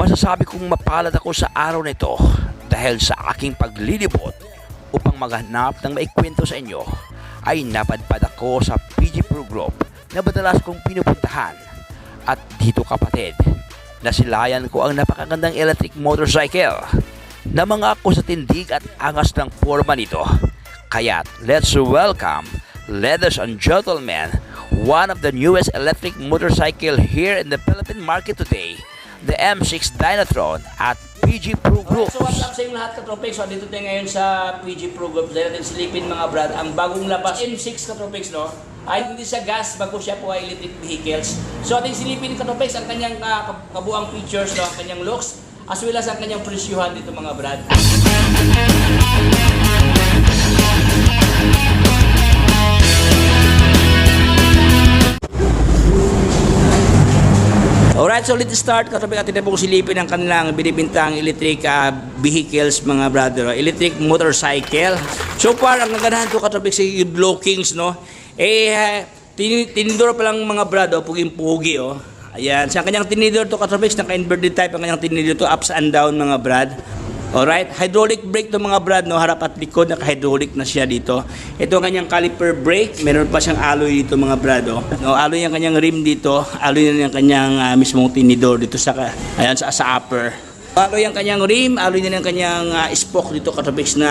Masasabi kong mapalad ako sa araw na ito dahil sa aking paglilibot upang maghanap ng maikwento sa inyo ay napadpad ako sa PG Pro Group na madalas kong pinupuntahan. At dito kapatid, nasilayan ko ang napakagandang electric motorcycle na mga ako sa tindig at angas ng forma nito. Kaya't let's welcome, ladies and gentlemen, one of the newest electric motorcycle here in the Philippine market today, the M6 Dynatron at PG Pro Group. So what's up sa inyo lahat katropics? So dito tayo ngayon sa PG Pro Group. Dahil natin silipin mga brad, ang bagong labas M6 katropics, no? Ay hindi siya gas, bago siya po ay electric vehicles. So ating silipin katropics ang kanyang kabuang features, no? Ang kanyang looks, as well as ang kanyang presyuhan dito mga brad. Alright, so let's start. Katropic, atin na pong silipin ang kanilang binibintang electric vehicles mga brother. Electric motorcycle. So far, ang naganahan to katropic sa Yudlo Kings, no? Tinidor pa lang mga brado, puging-pugi, oh. Ayan, sa kanyang tinidor to katropic, naka-inverted type ang kanyang tinidor to, ups and down mga brad. Alright, hydraulic brake to mga brad, no? Harap at likod, naka-hydraulic na siya dito. Ito ang kanyang caliper brake, meron pa siyang alloy dito mga brado. No, alloy yung kanyang rim dito, alloy yung kanyang mismong tinidor dito sa, ayan, sa upper. Alloy yung kanyang rim, alloy na yung kanyang spoke dito katropics na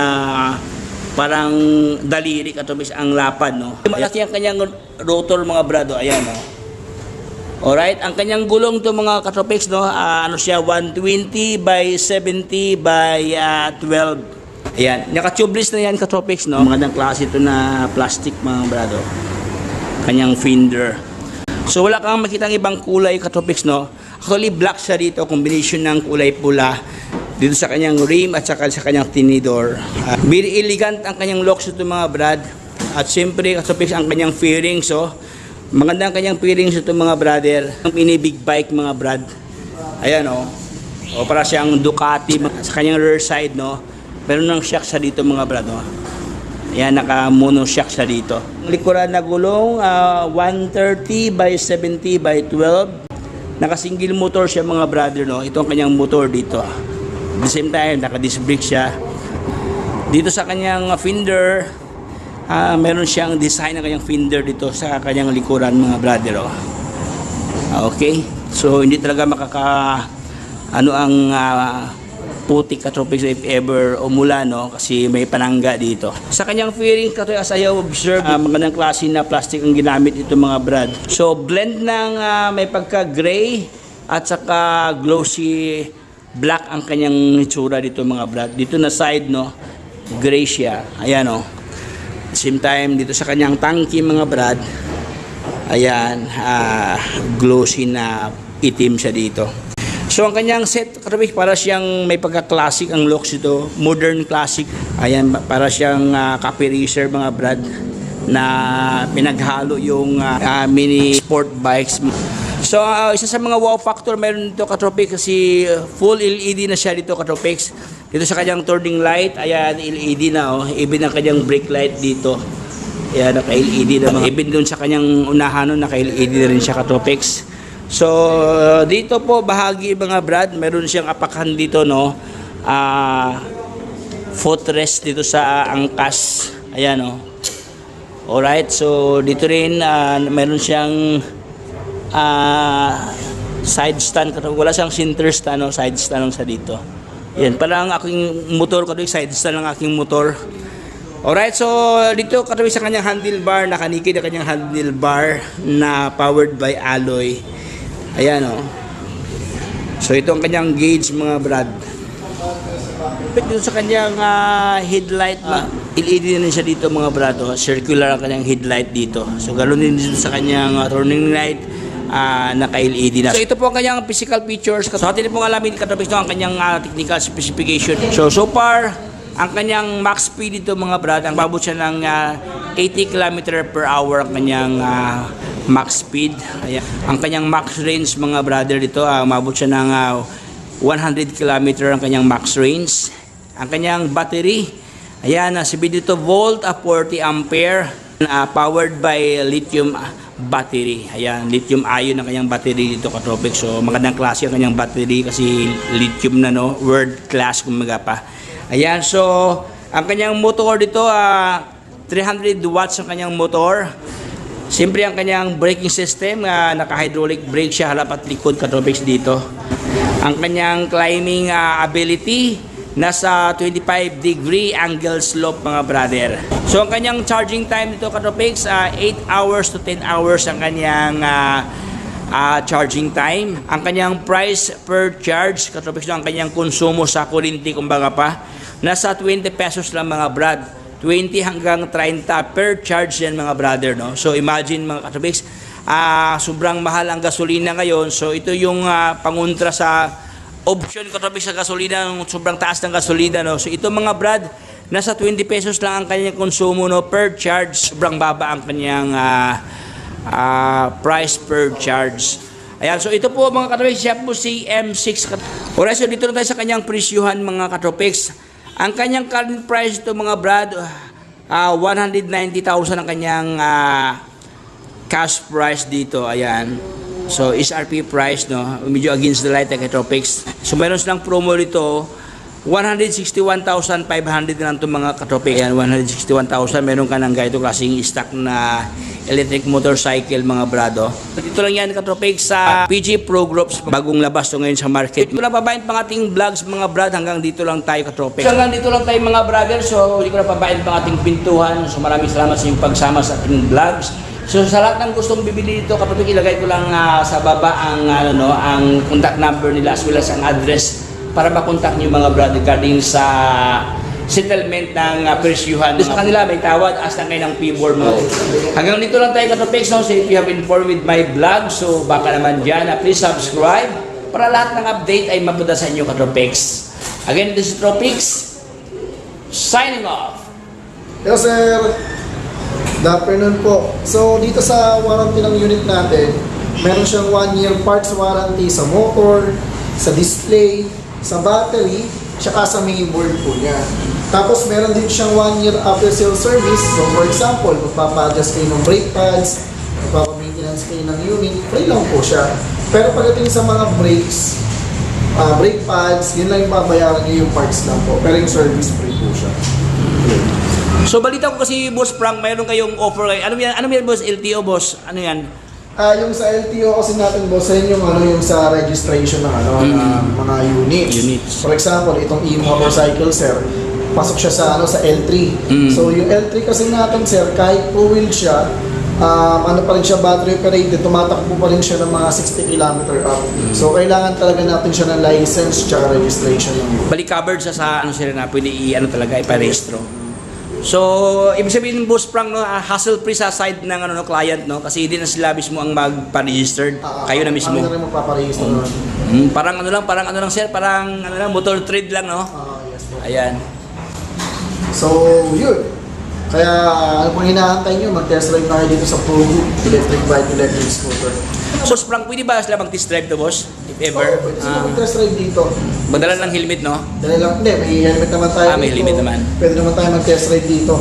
parang daliri katropics ang lapad, no? Malaki ang kanyang rotor mga brado, ayan, no? Alright, ang kanyang gulong to mga katropics, no? Ano siya, 120 by 70 by 12. Ayan, naka-tubeless na yan katropics, no? Magandang klase ito na plastic mga brado. Kanyang fender. So wala kang makitang ibang kulay katropics, no? Actually black siya dito, combination ng kulay pula dito sa kanyang rim at saka sa kanyang tinidor. Very elegant ang kanyang locks ito mga brad. At siyempre katropics ang kanyang fairings, so maganda ang kanyang fairings ito mga brother. Ang mini big bike mga brad. Ayan, oh. O para siyang Ducati sa kanyang rear side, no? Meron ng shock sa dito mga brad, no? Ayan, naka mono shock sa dito. Ang likuran na gulong 130 by 70 by 12. Naka single motor siya mga brother, no? Ito ang kanyang motor dito. At the same time, naka disc brake siya. Dito sa kanyang fender, meron siyang design ng kanyang fender dito sa kanyang likuran mga brother, oh. Okay, so hindi talaga ang putik katropics if ever umula, no? Kasi may panangga dito sa kanyang fairing katropics. As I observe, magandang klase na plastic ang ginamit ito mga brad. So blend ng may pagka gray at saka glossy black ang kanyang itsura dito mga brad. Dito na side, no, gray siya, ayan, oh. Same time dito sa kanyang tangki mga brad, ayan, glossy na itim siya dito. So ang kanyang set katropics para siyang may pagka-classic ang looks ito, modern classic. Ayan, para siyang copy racer mga brad na pinaghalo yung mini sport bikes. So isa sa mga wow factor meron dito katropics kasi full LED na siya dito katropics. Dito sa kanyang turning light, ayan, LED na, oh. Even ang kanyang brake light dito, ayan, naka-LED na. Even dun sa kanyang unahan, no, naka-LED na rin siya katropics. So dito po bahagi mga brad, meron siyang apakan dito, no, footrest dito sa angkas, ayan, oh. Alright, so dito rin meron siyang side stand, wala siyang center stand, no, side stand lang sa dito. Yan, parang aking motor ko, side stand ng aking motor. Alright, so dito katabi sa kanyang handlebar, nakanikid ang kanyang handlebar na powered by alloy. Ayan, oh. So ito ang kanyang gauge mga brad. Dito sa kanyang headlight, LED na siya dito mga brad, oh. Circular ang kanyang headlight dito. So ganoon din dito sa kanyang turning light, naka-LED na. So ito po ang kanyang physical features. So atin pong alamin katropics, no, ang kanyang technical specification. So far, ang kanyang max speed dito mga brad, ang babot siya ng 80 km per hour ang kanyang max speed. Ayan. Ang kanyang max range mga brother dito, umabot siya ng 100 km ang kanyang max range. Ang kanyang battery, ayan, 72 volt, 40 ampere. Powered by lithium battery. Ayan, lithium ion ang kanyang battery dito, Katropics. So, magandang klase ang kanyang battery kasi lithium na, no? World class, kumaga pa. Ayan, so, ang kanyang motor dito, 300 watts ang kanyang motor. Siyempre, ang kanyang braking system, naka-hydraulic brake siya, harap at likod, Katropics dito. Ang kanyang climbing ability, nasa 25-degree angle slope, mga brother. So, ang kanyang charging time dito, Katropics, 8 hours to 10 hours ang kanyang charging time. Ang kanyang price per charge, Katropics, ang kanyang konsumo sa kuryente, kumbaga pa, nasa 20 pesos lang, mga brad. 20 hanggang 30 per charge yan, mga brother, no? So, imagine, mga Katropics, sobrang mahal ang gasolina ngayon. So, ito yung pangontra sa option, Katropics, sa gasolina, sobrang taas ng gasolina, no? So, ito, mga brad, nasa 20 pesos lang ang kanyang konsumo, no, per charge. Sobrang baba ang kanyang price per charge. Ayan, so ito po, mga Katropics, siya po si M6. Alright, so dito na tayo sa kanyang presyuhan, mga Katropics. Ang kanyang current price ito, mga brad, 190,000 ang kanyang cash price dito. Ayan. So, SRP price, no? Medyo against the light, Katropics. So, meron silang promo dito. 161,500 na lang itong mga Katropics. Ayan, 161,000. Meron ka ng ganito klaseng stock na electric motorcycle, mga brado. Dito lang yan, Katropics, sa PG Pro Groups. Bagong labas to ngayon sa market. Ito lang pabayin pang ating vlogs, mga brad. Hanggang dito lang tayo, Katropics. So, hanggang dito lang tayo, mga brother. So, hindi ko na pabayin pang ating pintuhan. So, maraming salamat sa inyong pagsama sa ating vlogs. So, sa lahat ng gustong bibili dito, Katropics, ilagay ko lang sa baba ang, ang contact number nila as well as ang address para makontak niyo, mga brother, regarding sa settlement ng presyuhan. Sa kanila may tawad hasta ngayon ng P-board mo. Hanggang dito lang tayo, Katropics, no? So if you have informed with my vlog, so baka naman dyan, please subscribe para lahat ng update ay mapunta sa inyo, Katropics. Again, this is Tropics, signing off. Hello, sir. Good afternoon po. So, dito sa warranty ng unit natin, meron siyang 1-year parts warranty sa motor, sa display, sa battery, tsaka sa mainboard po niya. Tapos meron din siyang 1-year after sale service. So for example, magpapa-adjust kayo ng brake pads, magpapa-maintenance kayo ng unit, free lang po siya. Pero pagdating sa mga brakes, brake pads, yun lang yung babayaran niyo, yung parts lang po. Pero yung service free po siya. So balita ko kasi, Boss Frank, mayroon kayong offer. Ano yan, Boss? LTO, Boss? Ano yan? Yung sa LTO kasi natin, boss, yun yung sa registration ng ng mga units. For example, itong e-motorcycle, sir, pasok siya sa sa L3. So yung L3 kasi natin, sir, kahit two-wheel siya, pa rin siya battery operated, tumatakbo pa rin siya ng mga 60 km up. So kailangan talaga natin siya ng license tsaka registration ng unit. Balik covered sa sir na pwede talaga iparehistro. So, ibig sabihin, Boss Frank, no, hassle-free sa side ng client, no? Kasi hindi na sila mismo ang magpa-registered. Kayo na mismo. Kami na rin magpaparegister naman. Parang ano lang, sir, parang motor trade lang, no? Yes po. Ayan. So, yun. Kaya, ano pong hinahantay nyo, mag-test drive na kayo dito sa Pro Group, electric bike, electric scooter. So, Boss Frank, pwede ba sila mag-test drive to, boss? If ever? Pwede sila mag-test drive dito. Magdala ng helmet, no? Dahil lang, hindi, may helmet naman tayo may dito. helmet naman. Pwede naman tayo mag-test drive dito.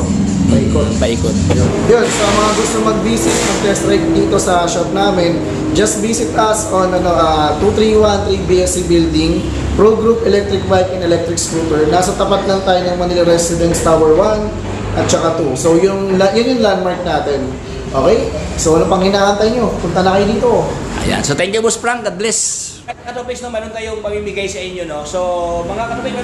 Paikot. Paikot. Yun, sa mga gusto mag-visit, mag-test drive dito sa shop namin, just visit us on 2313 BSC Building, Pro Group Electric Bike and Electric Scooter. Nasa tapat lang tayo ng Manila Residence Tower 1 at saka 2. So yun yung landmark natin. Okay? So ano pang hinahantay nyo? Punta na kayo dito. Ayan. So, thank you, Boss Frank. God bless. Katropics, no, meron tayong pamimigay sa inyo, no? So, mga Katropics,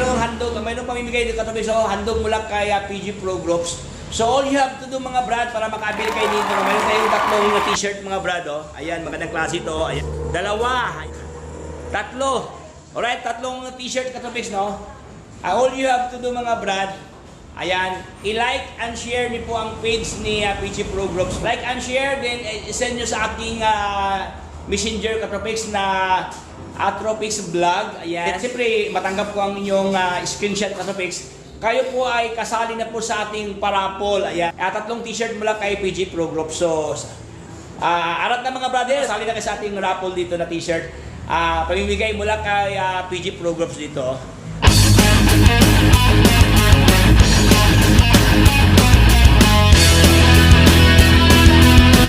meron pamimigay dito, Katropics, so, handog mula kay PG Pro Groups. So, all you have to do, mga brad, para makabili kayo dito, no? Meron tayong tatlong t-shirt, mga brad, oh. Ayan, magandang klase ito. Ayan. Dalawa. Tatlo. Alright, tatlong t-shirt, Katropics, no? All you have to do, mga brad, ayan, i-like and share niyo po ang page ni PG Pro Groups. Like and share, then send nyo sa aking messenger, Katropics, na Tropics Vlog. Ayan. Siyempre, matanggap ko ang inyong screenshot, Katropics. Kayo po ay kasali na po sa ating parapol. Ayan. Tatlong t-shirt mula kay PG Pro Groups. So, arat na, mga brother, kasali na kayo sa ating raffle dito na t-shirt. Pamimigay mula kay PG Pro Groups dito.